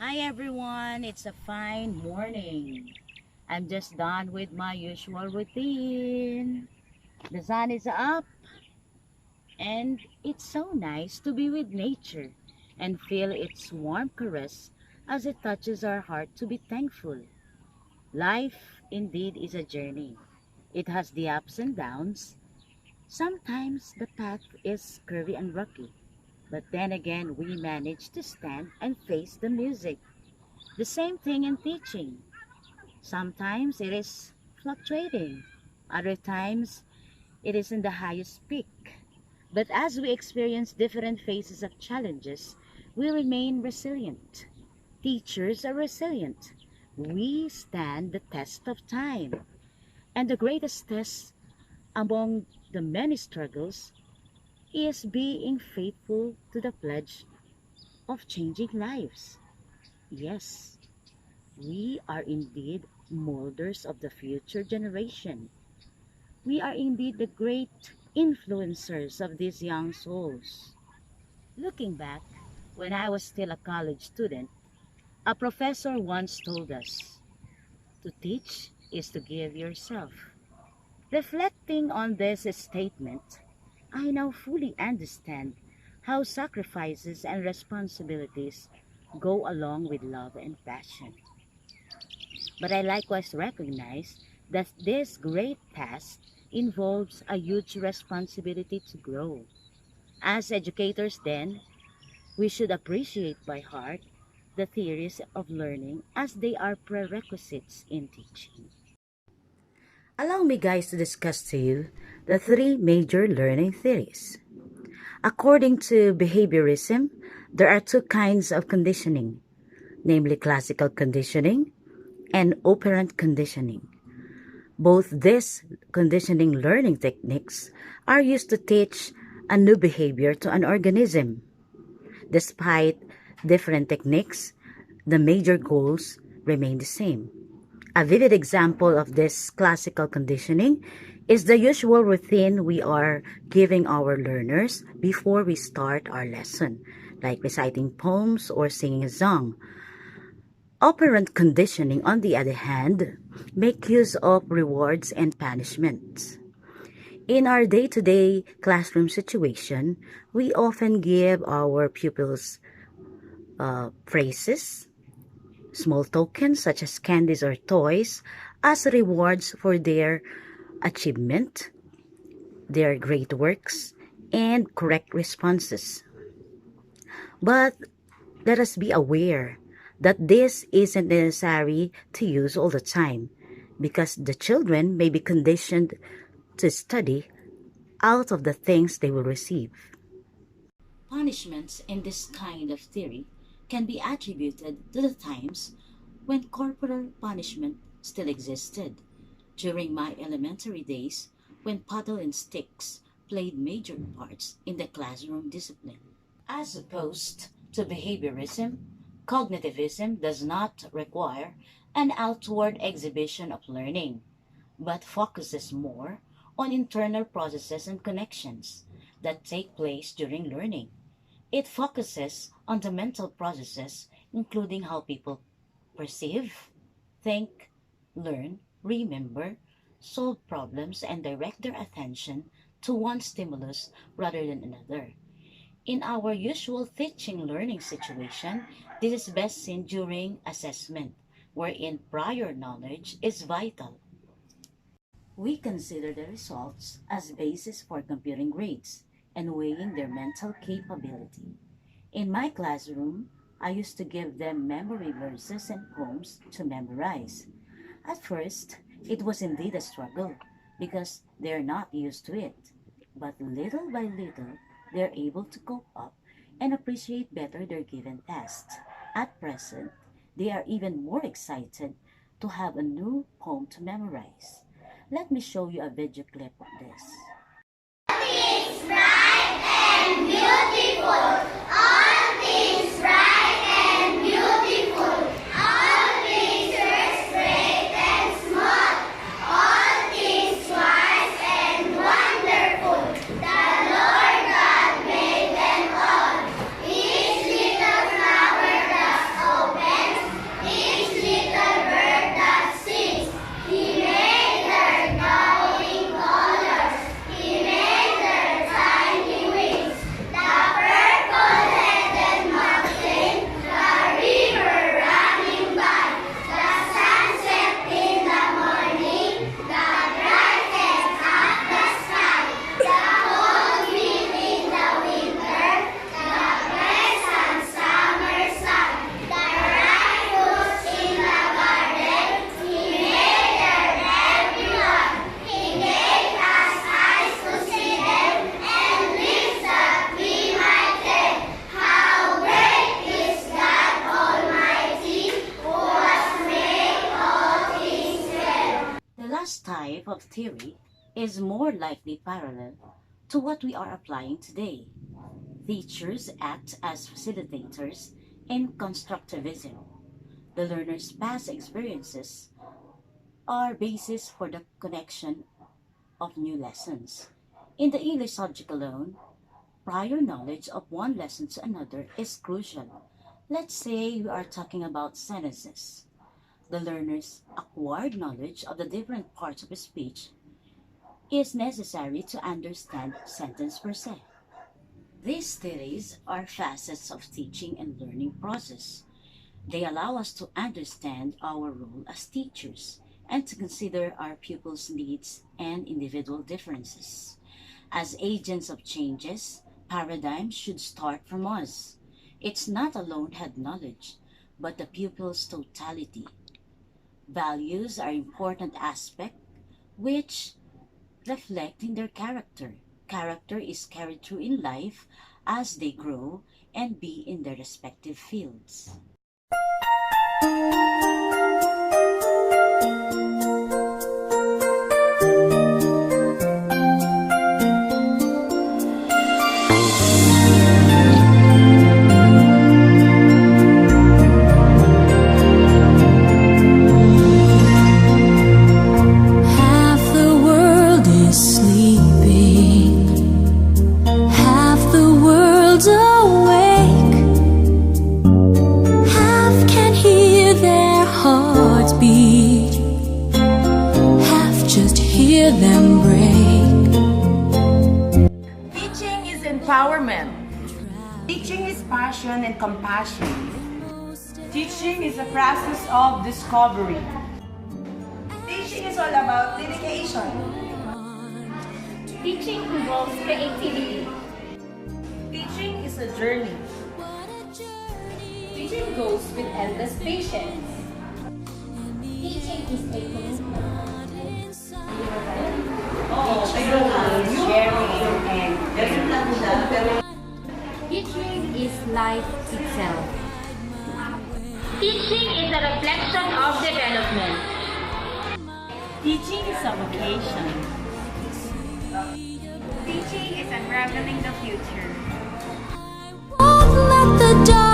Hi everyone, it's a fine morning. I'm just done with my usual routine. The sun is up and it's so nice to be with nature and feel its warm caress as it touches our heart to be thankful. Life indeed is a journey. It has the ups and downs. Sometimes the path is curvy and rocky, but then again we manage to stand and face the music. The same thing in teaching. Sometimes it is fluctuating, other times it is in the highest peak. But as we experience different phases of challenges, we remain resilient. Teachers are resilient. We stand the test of time. And the greatest test among the many struggles is being faithful to the pledge of changing lives. Yes, we are indeed molders of the future generation. We are indeed the great influencers of these young souls. Looking back, when I was still a college student, a professor once told us, to teach is to give yourself. Reflecting on this statement, I now fully understand how sacrifices and responsibilities go along with love and passion. But I likewise recognize that this great task involves a huge responsibility to grow. As educators, then, we should appreciate by heart the theories of learning as they are prerequisites in teaching. Allow me, guys, to discuss to you the three major learning theories. According to behaviorism, there are two kinds of conditioning, namely classical conditioning and operant conditioning. Both these conditioning learning techniques are used to teach a new behavior to an organism. Despite different techniques, the major goals remain the same. A vivid example of this classical conditioning is the usual routine we are giving our learners before we start our lesson, like reciting poems or singing a song. Operant conditioning, on the other hand, make use of rewards and punishments. In our day-to-day classroom situation, we often give our pupils phrases, small tokens such as candies or toys, as rewards for their achievement, their great works, and correct responses. But let us be aware that this isn't necessary to use all the time because the children may be conditioned to study out of the things they will receive. Punishments in this kind of theory can be attributed to the times when corporal punishment still existed. During my elementary days, when paddle and sticks played major parts in the classroom discipline. As opposed to behaviorism, cognitivism does not require an outward exhibition of learning, but focuses more on internal processes and connections that take place during learning. It focuses on the mental processes, including how people perceive, think, learn, remember, solve problems, and direct their attention to one stimulus rather than another. In our usual teaching learning situation, this is best seen during assessment, wherein prior knowledge is vital. We consider the results as basis for computing grades and weighing their mental capability. In my classroom, I used to give them memory verses and poems to memorize. At first, it was indeed a struggle because they're not used to it. But little by little, they're able to cope up and appreciate better their given tasks. At present, they are even more excited to have a new poem to memorize. Let me show you a video clip of this. Things bright and beautiful. All things bright and beautiful. All pictures great and small. All things wise and wonderful. The Lord God made them all. Each little flower does obey. type of theory is more likely parallel to what we are applying today. Teachers act as facilitators in constructivism. The learner's past experiences are basis for the connection of new lessons. In the English subject alone, prior knowledge of one lesson to another is crucial. Let's say we are talking about sentences. The learner's acquired knowledge of the different parts of a speech is necessary to understand sentence per se. These theories are facets of teaching and learning process. They allow us to understand our role as teachers and to consider our pupils' needs and individual differences. As agents of changes, paradigms should start from us. It's not alone head knowledge, but the pupil's totality. Values are important aspect which reflect in their character. Character is carried through in life as they grow and be in their respective fields. Them break. Teaching is empowerment. Teaching is passion and compassion. Teaching is a process of discovery. Teaching is all about dedication. Teaching involves creativity. Teaching is a journey. Teaching goes with endless patience. Teaching is a commitment. Teaching is life itself. Teaching is a reflection of development. Teaching is a vocation. Teaching is unraveling the future. Won't let the dark